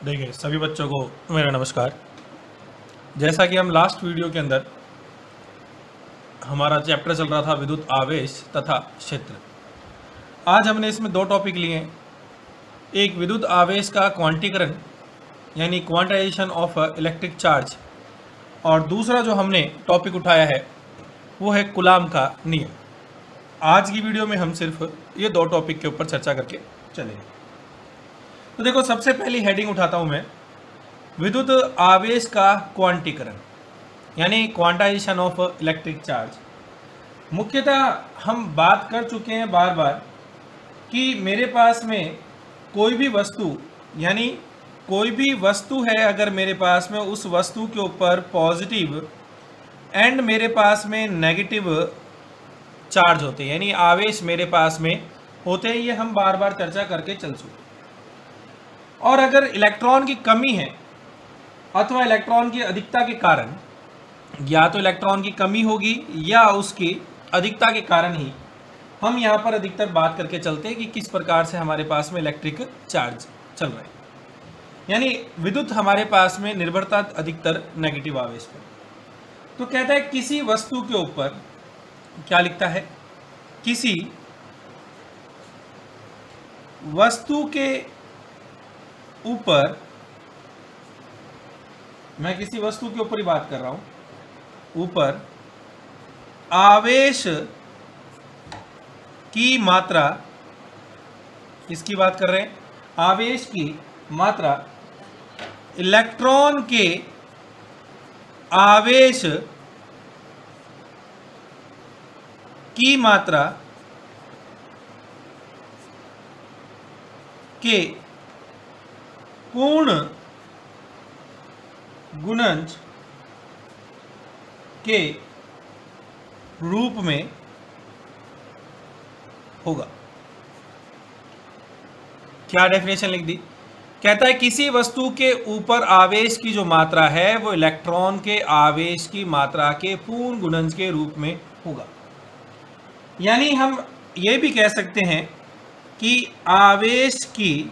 देखिए सभी बच्चों को मेरा नमस्कार। जैसा कि हम लास्ट वीडियो के अंदर हमारा चैप्टर चल रहा था विद्युत आवेश तथा क्षेत्र। आज हमने इसमें दो टॉपिक लिए हैं। एक विद्युत आवेश का क्वांटीकरण यानी क्वांटाइजेशन ऑफ इलेक्ट्रिक चार्ज, और दूसरा जो हमने टॉपिक उठाया है वो है कूलाम का नियम। आज की वीडियो में हम सिर्फ ये दो टॉपिक के ऊपर चर्चा करके चलेंगे। तो देखो, सबसे पहली हेडिंग उठाता हूँ मैं, विद्युत आवेश का क्वांटीकरण यानी क्वांटाइजेशन ऑफ इलेक्ट्रिक चार्ज। मुख्यतः हम बात कर चुके हैं बार बार कि मेरे पास में कोई भी वस्तु यानी कोई भी वस्तु है, अगर मेरे पास में उस वस्तु के ऊपर पॉजिटिव एंड मेरे पास में नेगेटिव चार्ज होते हैं यानी आवेश मेरे पास में होते हैं, ये हम बार बार चर्चा करके चल चुके। और अगर इलेक्ट्रॉन की कमी है अथवा इलेक्ट्रॉन की अधिकता के कारण, या तो इलेक्ट्रॉन की कमी होगी या उसकी अधिकता के कारण ही हम यहाँ पर अधिकतर बात करके चलते हैं कि किस प्रकार से हमारे पास में इलेक्ट्रिक चार्ज चल रहा है। यानी विद्युत हमारे पास में निर्भरता अधिकतर नेगेटिव आवेश पर। तो कहता है किसी वस्तु के ऊपर, क्या लिखता है, किसी वस्तु के ऊपर, मैं किसी वस्तु के ऊपर ही बात कर रहा हूं, ऊपर आवेश की मात्रा, किसकी बात कर रहे हैं, आवेश की मात्रा, इलेक्ट्रॉन के आवेश की मात्रा के पूर्ण गुणज के रूप में होगा। क्या डेफिनेशन लिख दी, कहता है किसी वस्तु के ऊपर आवेश की जो मात्रा है वो इलेक्ट्रॉन के आवेश की मात्रा के पूर्ण गुणज के रूप में होगा। यानी हम ये भी कह सकते हैं कि आवेश की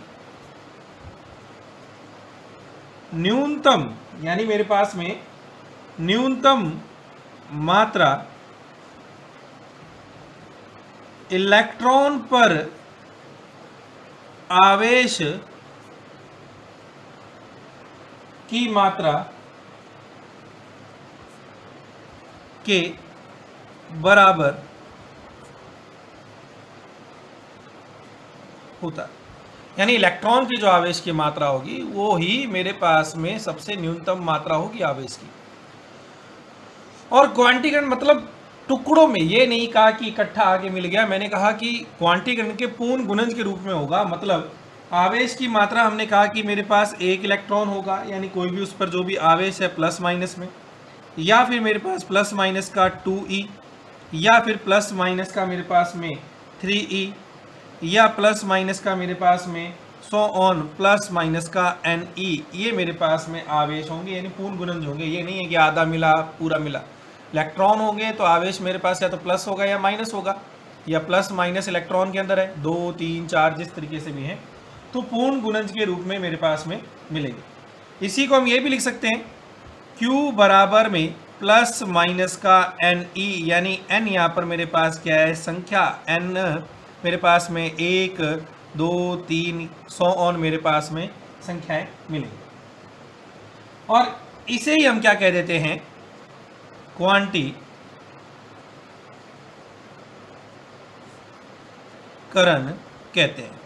न्यूनतम, यानी मेरे पास में न्यूनतम मात्रा इलेक्ट्रॉन पर आवेश की मात्रा के बराबर होता। यानी इलेक्ट्रॉन की जो आवेश की मात्रा होगी वो ही मेरे पास में सबसे न्यूनतम मात्रा होगी आवेश की। और क्वांटीकरण मतलब टुकड़ों में, ये नहीं कहा कि इकट्ठा आगे मिल गया, मैंने कहा कि क्वांटीकरण के पूर्ण गुणज के रूप में होगा। मतलब आवेश की मात्रा हमने कहा कि मेरे पास एक इलेक्ट्रॉन होगा, यानी कोई भी उस पर जो भी आवेश है प्लस माइनस में, या फिर मेरे पास प्लस माइनस का 2e, या फिर प्लस माइनस का मेरे पास में 3e, या प्लस माइनस का मेरे पास में सो ऑन प्लस माइनस का ne, ये मेरे पास में आवेश होंगे यानी पूर्ण गुणज होंगे। ये नहीं है कि आधा मिला पूरा मिला। इलेक्ट्रॉन होंगे तो आवेश मेरे पास या तो प्लस होगा या माइनस होगा, या प्लस माइनस इलेक्ट्रॉन के अंदर है, 2 3 4 जिस तरीके से भी है, तो पूर्ण गुणज के रूप में मेरे पास में मिलेंगे। इसी को हम ये भी लिख सकते हैं Q बराबर में प्लस माइनस का ne, यानी n यहाँ पर मेरे पास क्या है, संख्या n मेरे पास में 1 2 3 सो ऑन मेरे पास में संख्याएं मिलेंगी। और इसे ही हम क्या कह देते हैं, क्वांटीकरण कहते हैं।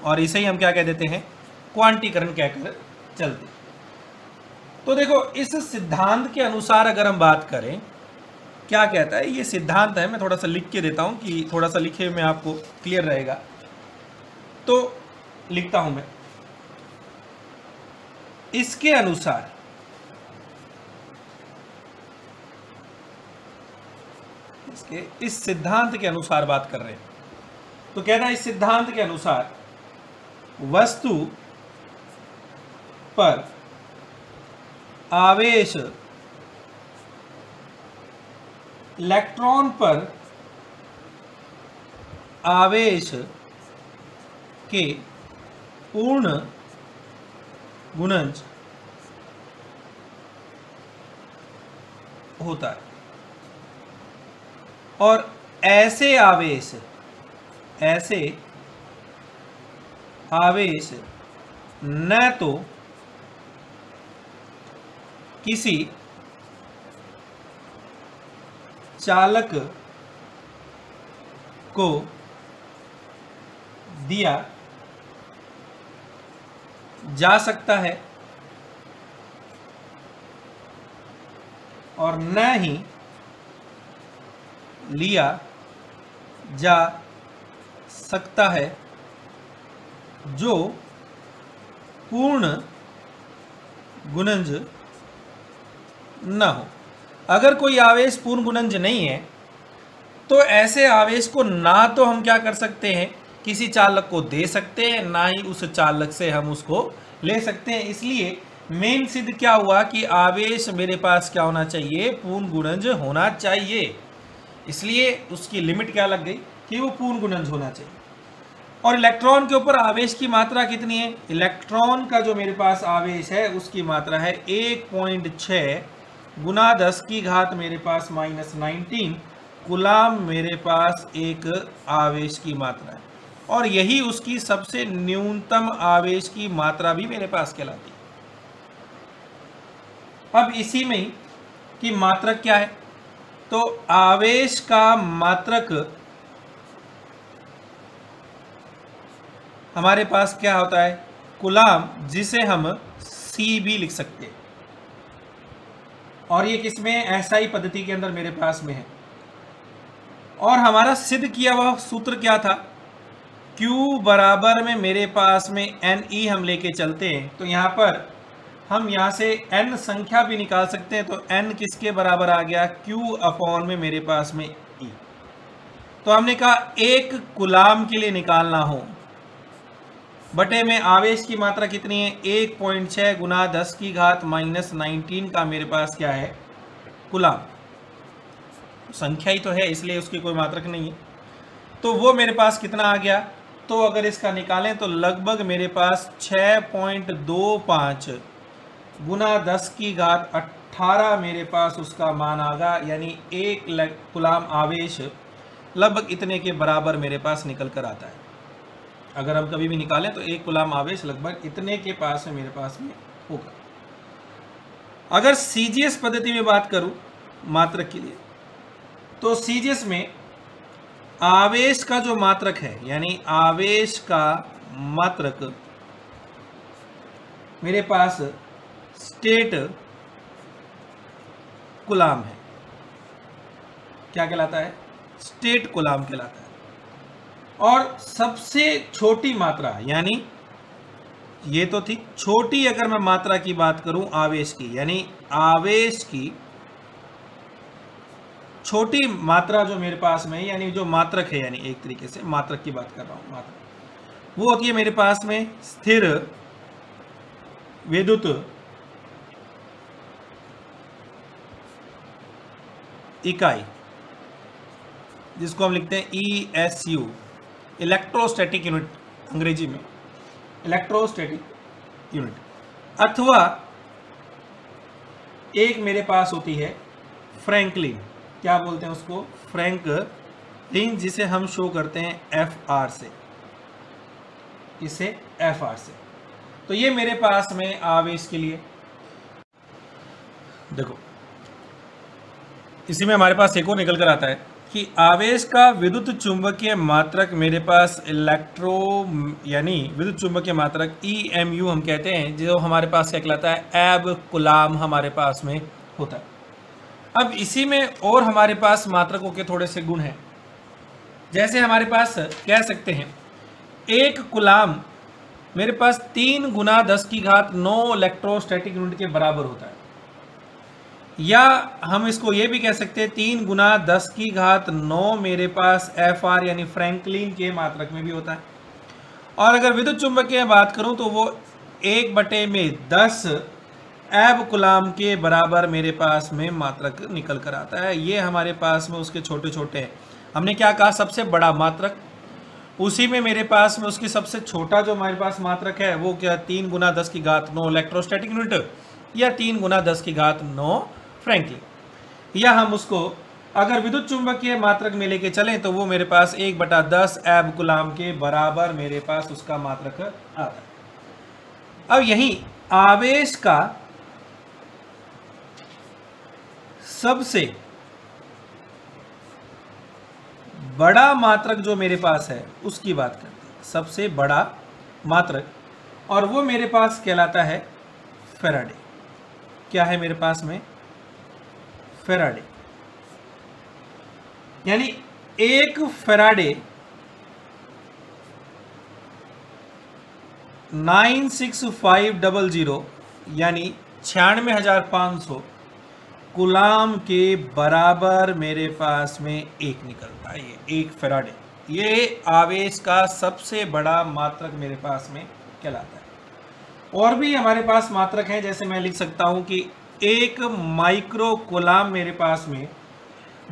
और इसे ही हम क्या कह देते हैं, क्वांटीकरण कहकर चलते। तो देखो, इस सिद्धांत के अनुसार अगर हम बात करें, क्या कहता है, ये सिद्धांत है, मैं थोड़ा सा लिख के देता हूं कि थोड़ा सा लिखे में आपको क्लियर रहेगा। तो लिखता हूं मैं, इसके अनुसार इस सिद्धांत के अनुसार बात कर रहे हैं। तो कहना है इस सिद्धांत के अनुसार वस्तु पर आवेश इलेक्ट्रॉन पर आवेश के पूर्ण गुणज होता है। और ऐसे आवेश न तो किसी चालक को दिया जा सकता है और न ही लिया जा सकता है जो पूर्ण गुणज न हो। अगर कोई आवेश पूर्ण गुणज नहीं है तो ऐसे आवेश को ना तो हम क्या कर सकते हैं, किसी चालक को दे सकते हैं, ना ही उस चालक से हम उसको ले सकते हैं। इसलिए मेन सिद्ध क्या हुआ कि आवेश मेरे पास क्या होना चाहिए, पूर्ण गुणज होना चाहिए। इसलिए उसकी लिमिट क्या लग गई कि वो पूर्ण गुणज होना चाहिए। और इलेक्ट्रॉन के ऊपर आवेश की मात्रा कितनी है, इलेक्ट्रॉन का जो मेरे पास आवेश है उसकी मात्रा है 1.6 गुना 10 की घात मेरे पास -19 कूलाम मेरे पास एक आवेश की मात्रा है। और यही उसकी सबसे न्यूनतम आवेश की मात्रा भी मेरे पास कहलाती है। अब इसी में कि मात्रक क्या है, तो आवेश का मात्रक हमारे पास क्या होता है, कूलाम, जिसे हम C भी लिख सकते हैं। और ये किसमें, SI पद्धति के अंदर मेरे पास में है। और हमारा सिद्ध किया हुआ सूत्र क्या था, Q बराबर में मेरे पास में NE हम लेके चलते हैं तो यहाँ पर हम यहाँ से N संख्या भी निकाल सकते हैं। तो N किसके बराबर आ गया, Q अपॉन में मेरे पास में E। तो हमने कहा एक कूलाम के लिए निकालना हो बटे में आवेश की मात्रा कितनी है, 1.6 गुना 10 की घात -19 का मेरे पास क्या है, कूलाम। संख्या ही तो है इसलिए उसकी कोई मात्रक नहीं है। तो वो मेरे पास कितना आ गया, तो अगर इसका निकालें तो लगभग मेरे पास 6.25 गुना 10 की घात 18 मेरे पास उसका मान आगा, यानी 1 कूलाम आवेश लगभग इतने के बराबर मेरे पास निकल कर आता है। अगर हम कभी भी निकालें तो 1 कूलाम आवेश लगभग इतने के पास में मेरे पास में होगा। अगर CGS पद्धति में बात करूं मात्रक के लिए, तो CGS में आवेश का जो मात्रक है, यानी आवेश का मात्रक मेरे पास स्टेट कूलाम है। क्या कहलाता है, स्टेट कूलाम कहलाता है। और सबसे छोटी मात्रा, यानी ये तो थी छोटी, अगर मैं मात्रा की बात करूं आवेश की, यानी आवेश की छोटी मात्रा जो मेरे पास में, यानी जो मात्रक है, यानी एक तरीके से मात्रक की बात कर रहा हूं, मात्रक वो होती है मेरे पास में स्थिर विद्युत इकाई, जिसको हम लिखते हैं ESU, इलेक्ट्रोस्टैटिक यूनिट अंग्रेजी में, इलेक्ट्रोस्टैटिक यूनिट। अथवा एक मेरे पास होती है फ्रैंकलिन, क्या बोलते हैं उसको, फ्रैंकलिन, जिसे हम शो करते हैं FR से, इसे FR से। तो ये मेरे पास में आवेश के लिए, देखो इसी में हमारे पास एक और निकल कर आता है कि आवेश का विद्युत चुंबकीय मात्रक मेरे पास यानी विद्युत चुंबकीय मात्रक EMU हम कहते हैं, जो हमारे पास क्या कहलाता है, एब कूलाम हमारे पास में होता है। अब इसी में और हमारे पास मात्रकों के थोड़े से गुण हैं। जैसे हमारे पास कह सकते हैं 1 कूलाम मेरे पास 3 गुना 10 की घात 9 इलेक्ट्रोस्टैटिक यूनिट के बराबर होता है। या हम इसको ये भी कह सकते हैं 3 गुना 10 की घात 9 मेरे पास FR यानी फ्रैंकलिन के मात्रक में भी होता है। और अगर विद्युत चुंबक की बात करूं तो वो 1/10 एब कूलाम के बराबर मेरे पास में मात्रक निकल कर आता है। ये हमारे पास में उसके छोटे छोटे हैं। हमने क्या कहा, सबसे बड़ा मात्रक, उसी में मेरे पास में उसकी सबसे छोटा जो हमारे पास मात्रक है वो क्या 3 गुना 10 की घात 9 इलेक्ट्रोस्टैटिक यूनिट या 3 गुना 10 की घात 9 फ्रैंकलिन, या हम उसको अगर विद्युत चुंबकीय मात्रक में लेके चलें तो वो मेरे पास 1/10 एब गुलाम के बराबर मेरे पास उसका मात्रक आता है। अब यही आवेश का सबसे बड़ा मात्रक जो मेरे पास है उसकी बात करते हैं, सबसे बड़ा मात्रक, और वो मेरे पास कहलाता है फैराडे। क्या है मेरे पास में? फैराडे। यानी एक फैराडे 96500 यानी 96,500 गुलाम के बराबर मेरे पास में एक निकलता है। ये एक फैराडे, ये आवेश का सबसे बड़ा मात्रक मेरे पास में कहलाता है। और भी हमारे पास मात्रक हैं, जैसे मैं लिख सकता हूं कि एक माइक्रो कुलाम मेरे पास में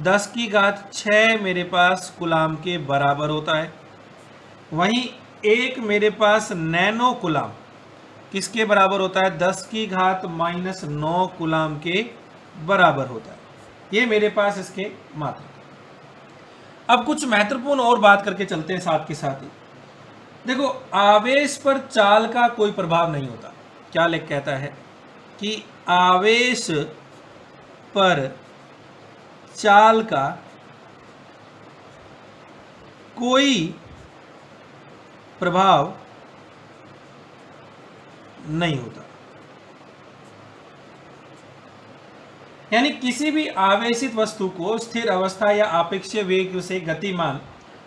10 की घात 6 मेरे पास कुलाम के बराबर होता है। वहीं एक मेरे पास नैनो कुलाम किसके बराबर होता है? 10 की घात -9 कुलाम के बराबर होता है। ये मेरे पास इसके मात्रक। अब कुछ महत्वपूर्ण और बात करके चलते हैं साथ के साथ ही। देखो, आवेश पर चाल का कोई प्रभाव नहीं होता। क्या लेख कहता है कि आवेश पर चाल का कोई प्रभाव नहीं होता। यानी किसी भी आवेशित वस्तु को स्थिर अवस्था या आपेक्षीय वेग से गतिमान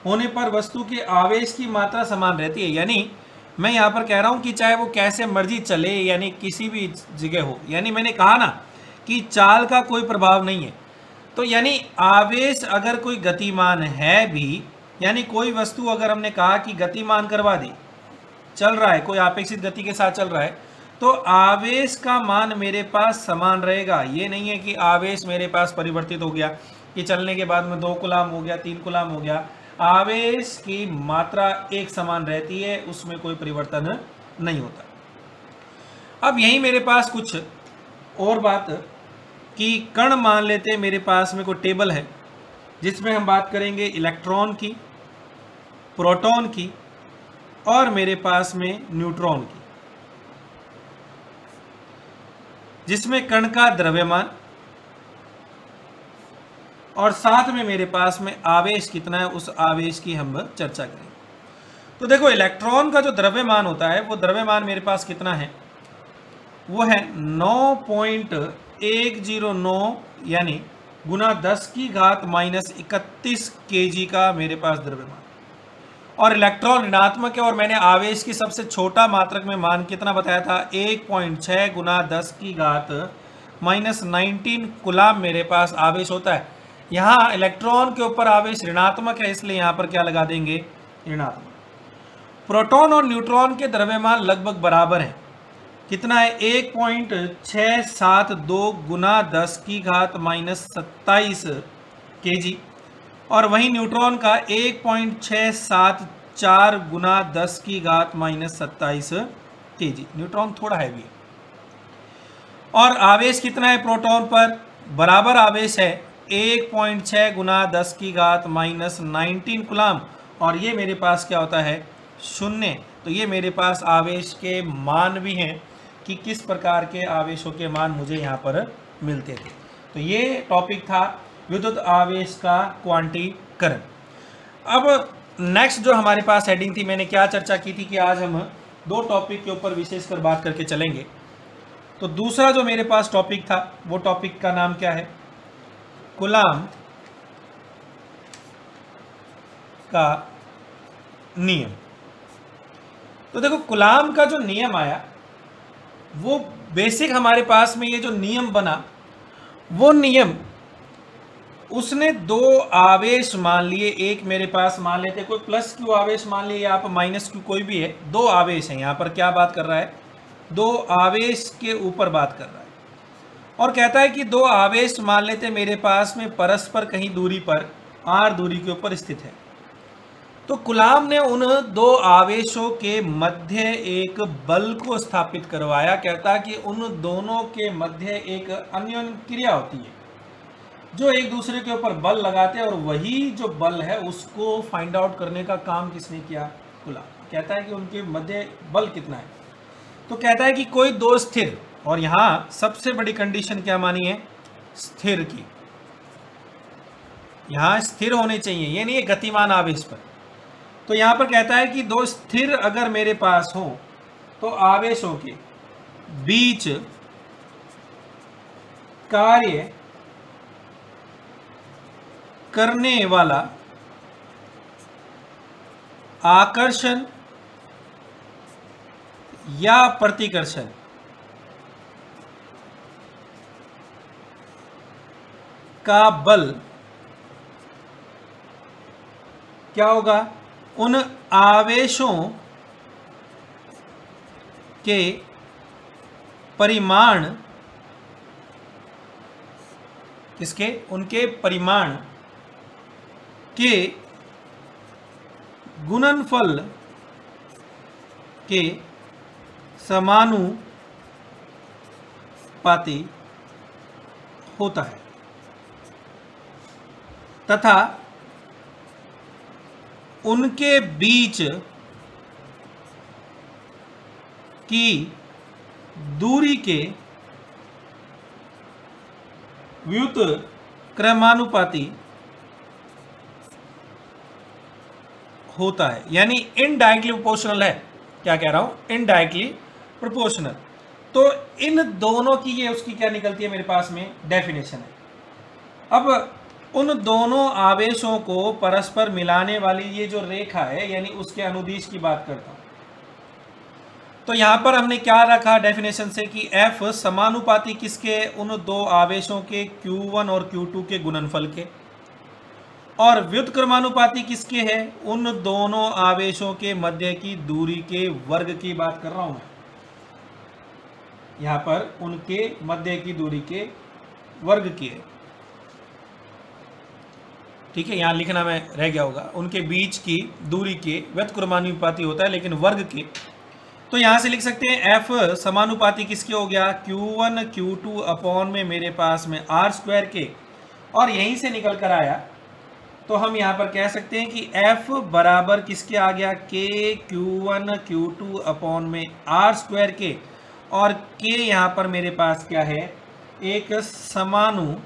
होने पर वस्तु के आवेश की मात्रा समान रहती है। यानी मैं यहाँ पर कह रहा हूँ कि चाहे वो कैसे मर्जी चले, यानी किसी भी जगह हो, यानी मैंने कहा ना कि चाल का कोई प्रभाव नहीं है। तो यानी आवेश अगर कोई गतिमान है भी, यानी कोई वस्तु अगर हमने कहा कि गतिमान करवा दी, चल रहा है, कोई अपेक्षित गति के साथ चल रहा है, तो आवेश का मान मेरे पास समान रहेगा। ये नहीं है कि आवेश मेरे पास परिवर्तित हो गया कि चलने के बाद में 2 कुलाम हो गया, 3 कुलाम हो गया। आवेश की मात्रा एक समान रहती है, उसमें कोई परिवर्तन नहीं होता। अब यही मेरे पास कुछ और बात कि कण मान लेते हैं, मेरे पास में कोई टेबल है जिसमें हम बात करेंगे इलेक्ट्रॉन की, प्रोटॉन की और मेरे पास में न्यूट्रॉन की, जिसमें कण का द्रव्यमान और साथ में मेरे पास में आवेश कितना है, उस आवेश की हम चर्चा करेंगे। तो देखो, इलेक्ट्रॉन का जो द्रव्यमान होता है, वो द्रव्यमान मेरे पास कितना है? वो है 9.109 यानी गुना 10 की घात -31 kg का मेरे पास द्रव्यमान। और इलेक्ट्रॉन ऋणात्मक है और मैंने आवेश की सबसे छोटा मात्रक में मान कितना बताया था? 1.6 गुना 10 की घात -19 कुलाम मेरे पास आवेश होता है। यहाँ इलेक्ट्रॉन के ऊपर आवेश ऋणात्मक है, इसलिए यहाँ पर क्या लगा देंगे? ऋणात्मक। प्रोटॉन और न्यूट्रॉन के द्रव्यमान लगभग बराबर हैं। कितना है? 1.672 गुना 10 की घात -27 kg, और वहीं न्यूट्रॉन का 1.674 गुना 10 की घात -27 kg। न्यूट्रॉन थोड़ा हैवी है। और आवेश कितना है प्रोटॉन पर? बराबर आवेश है 1.6 गुना 10 की घात -19 कुलाम, और ये मेरे पास क्या होता है? 0। तो ये मेरे पास आवेश के मान भी हैं कि किस प्रकार के आवेशों के मान मुझे यहाँ पर मिलते थे। तो ये टॉपिक था विद्युत आवेश का क्वांटीकरण। अब नेक्स्ट जो हमारे पास हेडिंग थी, मैंने क्या चर्चा की थी कि आज हम 2 टॉपिक के ऊपर विशेषकर बात करके चलेंगे। तो दूसरा जो मेरे पास टॉपिक था, वो टॉपिक का नाम क्या है? कूलाम का नियम। तो देखो, कूलाम का जो नियम आया, वो बेसिक हमारे पास में ये जो नियम बना, वो नियम उसने 2 आवेश मान लिए। एक मेरे पास मान लेते, कोई प्लस क्यू आवेश मान लिए, यहाँ पर माइनस क्यू कोई भी है। 2 आवेश हैं। यहाँ पर क्या बात कर रहा है? 2 आवेश के ऊपर बात कर रहा है और कहता है कि 2 आवेश मान लेते मेरे पास में परस्पर कहीं दूरी पर r दूरी के ऊपर स्थित है। तो कुलाम ने उन दो आवेशों के मध्य एक बल को स्थापित करवाया। कहता कि उन दोनों के मध्य एक अन्योन्य क्रिया होती है जो एक दूसरे के ऊपर बल लगाते हैं, और वही जो बल है उसको फाइंड आउट करने का काम किसने किया? कुलाम। कहता है कि उनके मध्य बल कितना है। तो कहता है कि कोई दो स्थिर, और यहां सबसे बड़ी कंडीशन क्या मानी है? स्थिर की। यहां स्थिर होने चाहिए, ये नहीं है गतिमान आवेश पर। तो यहां पर कहता है कि दो स्थिर अगर मेरे पास हो तो आवेशों के बीच कार्य करने वाला आकर्षण या प्रतिकर्षण का बल क्या होगा? उन आवेशों के परिमाण, किसके? उनके परिमाण के गुणनफल के समानुपाती होता है तथा उनके बीच की दूरी के व्युत्क्रमानुपाती होता है। यानी इनडायरेक्टली प्रोपोर्शनल है। क्या कह रहा हूं? Indirectly proportional. तो इन दोनों की ये उसकी क्या निकलती है मेरे पास में? डेफिनेशन है। अब उन दोनों आवेशों को परस्पर मिलाने वाली ये जो रेखा है, यानी उसके अनुदिश की बात करता हूं। तो यहां पर हमने क्या रखा डेफिनेशन से कि F समानुपाती किसके? उन दो आवेशों के Q1 और Q2 के गुणनफल के। और व्युत्क्रमानुपाती किसके है? उन दोनों आवेशों के मध्य की दूरी के वर्ग की बात कर रहा हूं मैं। यहां पर उनके मध्य की दूरी के वर्ग की है। ठीक है, यहां लिखना में रह गया होगा। उनके बीच की दूरी के व्युत्क्रमानुपाती होता है, लेकिन वर्ग के। तो यहां से लिख सकते हैं F समानुपाती किसके हो गया? Q1 Q2 अपॉन में मेरे पास में R² के। और यहीं से निकल कर आया तो हम यहां पर कह सकते हैं कि F बराबर किसके आ गया? K Q1 Q2 अपॉन में R² के। और K यहां पर मेरे पास क्या है? एक समानुपाती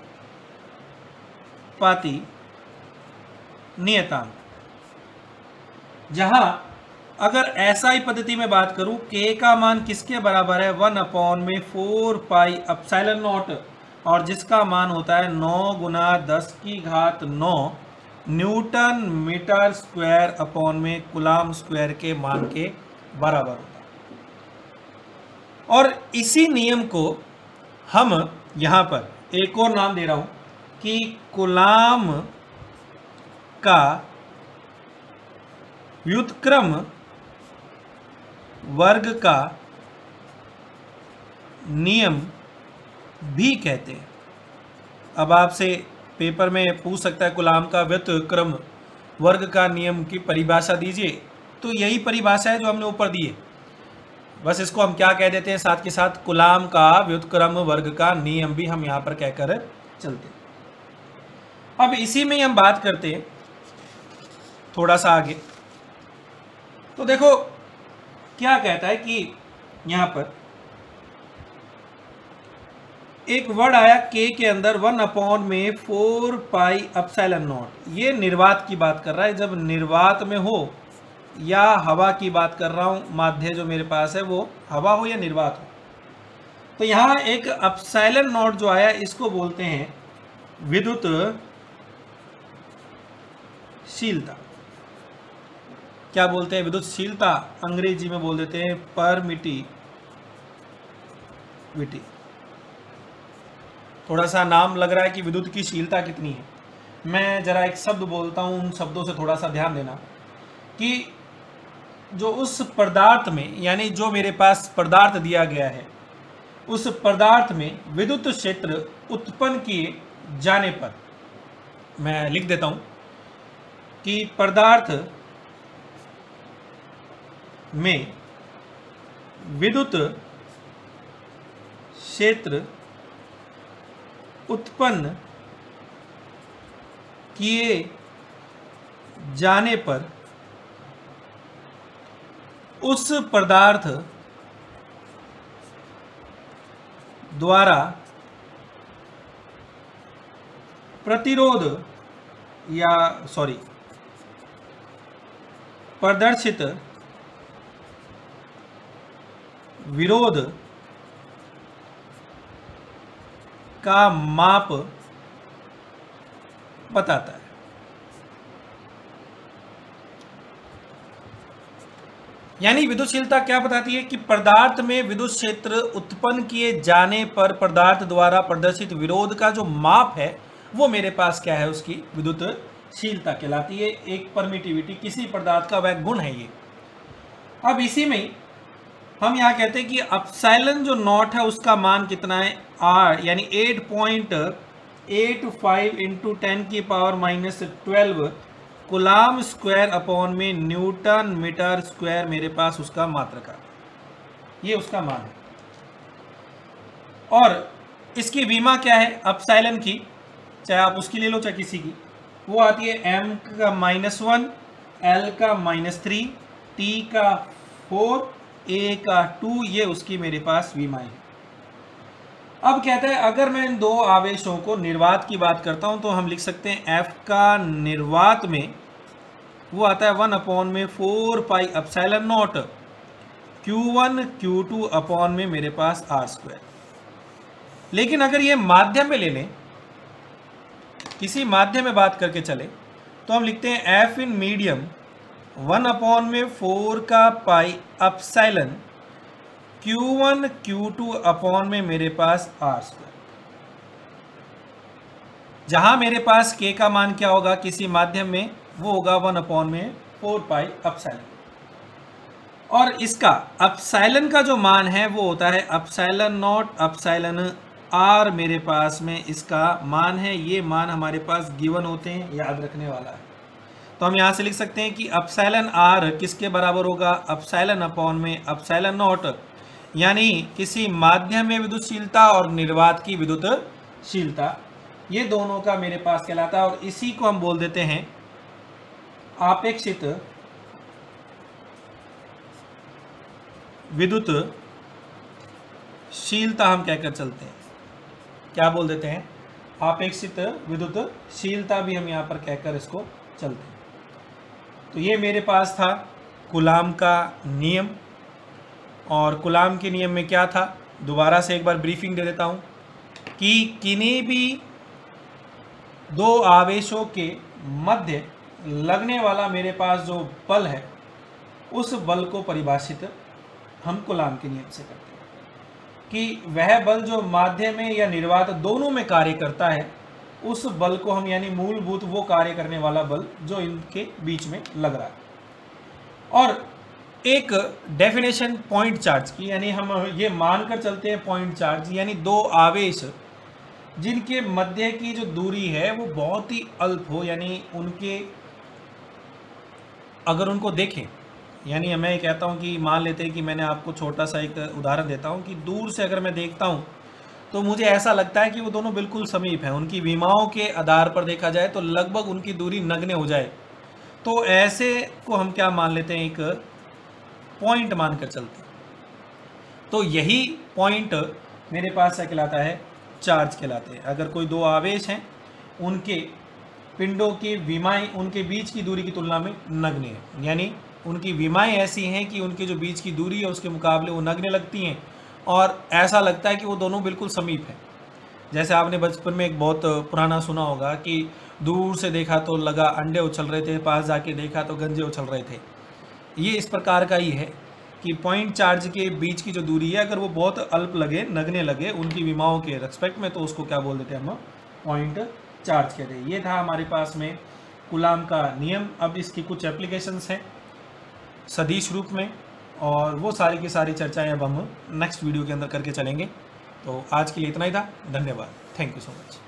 नियतांक। जहां अगर SI पद्धति में बात करूं, K का मान किसके बराबर है? 1 अपॉन में 4 पाई एप्सिलॉन नॉट, और जिसका मान होता है 9 गुना 10 की घात 9 न्यूटन मीटर स्क्वायर अपॉन में कूलाम स्क्वायर के मान के बराबर होता है। और इसी नियम को हम यहां पर एक और नाम दे रहा हूं कि कूलाम का व्युत्क्रम वर्ग का नियम भी कहते हैं। अब आपसे पेपर में पूछ सकता है कूलाम का व्युत्क्रम वर्ग का नियम की परिभाषा दीजिए, तो यही परिभाषा है जो हमने ऊपर दी है। बस इसको हम क्या कह देते हैं साथ के साथ? कूलाम का व्युत्क्रम वर्ग का नियम भी हम यहां पर कहकर चलते हैं। अब इसी में हम बात करते हैं थोड़ा सा आगे। तो देखो क्या कहता है कि यहां पर एक वर्ड आया K के अंदर 1 अपॉन में 4 पाई एप्सिलॉन नॉट। ये निर्वात की बात कर रहा है। जब निर्वात में हो या हवा की बात कर रहा हूं, माध्य जो मेरे पास है वो हवा हो या निर्वात हो, तो यहां एक एप्सिलॉन नॉट जो आया इसको बोलते हैं विद्युतशीलता। क्या बोलते हैं? विद्युतशीलता। अंग्रेजी में बोल देते हैं परमिटिविटी। थोड़ा सा नाम लग रहा है कि विद्युत की शीलता कितनी है। मैं जरा एक शब्द बोलता हूं, उन शब्दों से थोड़ा सा ध्यान देना कि जो उस पदार्थ में, यानी जो मेरे पास पदार्थ दिया गया है, उस पदार्थ में विद्युत क्षेत्र उत्पन्न किए जाने पर, मैं लिख देता हूं कि पदार्थ में विद्युत क्षेत्र उत्पन्न किए जाने पर उस पदार्थ द्वारा प्रतिरोध या प्रदर्शित विरोध का माप बताता है। यानी विद्युतशीलता क्या बताती है कि पदार्थ में विद्युत क्षेत्र उत्पन्न किए जाने पर पदार्थ द्वारा प्रदर्शित विरोध का जो माप है वो मेरे पास क्या है, उसकी विद्युतशीलता कहलाती है। एक परमिटिविटी, किसी पदार्थ का वह गुण है ये। अब इसी में हम यहाँ कहते हैं कि एप्सिलॉन जो नॉट है उसका मान कितना है, आर, यानी 8.85 इंटू 10⁻⁻12 कूलाम स्क्वायर अपॉन में न्यूटन मीटर स्क्वायर मेरे पास उसका मात्रक, ये उसका मान है। और इसकी विमा क्या है एप्सिलॉन की, चाहे आप उसकी ले लो चाहे किसी की, वो आती है m का -1, l का -3, t का 4, a का 2, ये उसकी मेरे पास विमा है। अब कहता है अगर मैं इन दो आवेशों को निर्वात की बात करता हूं तो हम लिख सकते हैं f का निर्वात में वो आता है 1/4 pi epsilon not q1 q2 upon में मेरे पास r²। लेकिन अगर ये माध्यम में ले लें, किसी माध्यम में बात करके चले, तो हम लिखते हैं f इन मीडियम 1/4 का pi epsilon q1 q2 upon में मेरे पास r²। जहां मेरे पास k का मान क्या होगा किसी माध्यम में, वो होगा 1/4 पाई एप्सिलॉन। और इसका एप्सिलॉन का जो मान है वो होता है एप्सिलॉन नॉट एप्सिलॉन r, मेरे पास में इसका मान है। ये मान हमारे पास गिवन होते हैं, याद रखने वाला है। तो हम यहाँ से लिख सकते हैं कि एप्सिलॉन r किसके बराबर होगा, एप्सिलॉन अपॉन में एप्सिलॉन नॉट, यानी किसी माध्यम में विद्युतशीलता और निर्वात की विद्युतशीलता, ये दोनों का मेरे पास कहलाता है। और इसी को हम बोल देते हैं आपेक्षित विद्युतशीलता, हम कहकर चलते हैं। क्या बोल देते हैं, आपेक्षित विद्युतशीलता भी हम यहाँ पर कहकर इसको चलते हैं। तो ये मेरे पास था कूलाम का नियम। और कूलाम के नियम में क्या था, दोबारा से एक बार ब्रीफिंग दे देता हूँ कि किन्हीं भी दो आवेशों के मध्य लगने वाला मेरे पास जो बल है, उस बल को परिभाषित हम कूलाम के नियम से करते हैं कि वह बल जो माध्यम में या निर्वात दोनों में कार्य करता है, उस बल को हम, यानी मूलभूत वो कार्य करने वाला बल जो इनके बीच में लग रहा है। और एक डेफिनेशन पॉइंट चार्ज की, यानी हम ये मानकर चलते हैं पॉइंट चार्ज, यानी दो आवेश जिनके मध्य की जो दूरी है वो बहुत ही अल्प हो, यानी उनके अगर उनको देखें, यानी मैं कहता हूँ कि मान लेते हैं कि मैंने आपको छोटा सा एक उदाहरण देता हूँ कि दूर से अगर मैं देखता हूँ तो मुझे ऐसा लगता है कि वो दोनों बिल्कुल समीप हैं। उनकी विमाओं के आधार पर देखा जाए तो लगभग उनकी दूरी नगण्य हो जाए, तो ऐसे को हम क्या मान लेते हैं, एक पॉइंट मानकर चलते हैं। तो यही पॉइंट मेरे पास क्या कहलाता है, चार्ज कहलाते हैं। अगर कोई दो आवेश हैं, उनके पिंडों की विमाएं उनके बीच की दूरी की तुलना में नगण्य है, यानी उनकी विमाएं ऐसी हैं कि उनके जो बीच की दूरी है उसके मुकाबले वो नगण्य लगती हैं और ऐसा लगता है कि वो दोनों बिल्कुल समीप हैं। जैसे आपने बचपन में एक बहुत पुराना सुना होगा कि दूर से देखा तो लगा अंडे उछल रहे थे, पास जाके देखा तो गंजे उछल रहे थे। ये इस प्रकार का ही है कि पॉइंट चार्ज के बीच की जो दूरी है, अगर वो बहुत अल्प लगे, नगण्य लगे उनकी विमाओं के रेस्पेक्ट में, तो उसको क्या बोल देते हैं, हम पॉइंट चार्ज कहते हैं। ये था हमारे पास में कूलाम का नियम। अब इसकी कुछ एप्लीकेशंस हैं सदिश रूप में, और वो सारी की सारी चर्चाएं अब हम नेक्स्ट वीडियो के अंदर करके चलेंगे। तो आज के लिए इतना ही था। धन्यवाद। Thank you so much.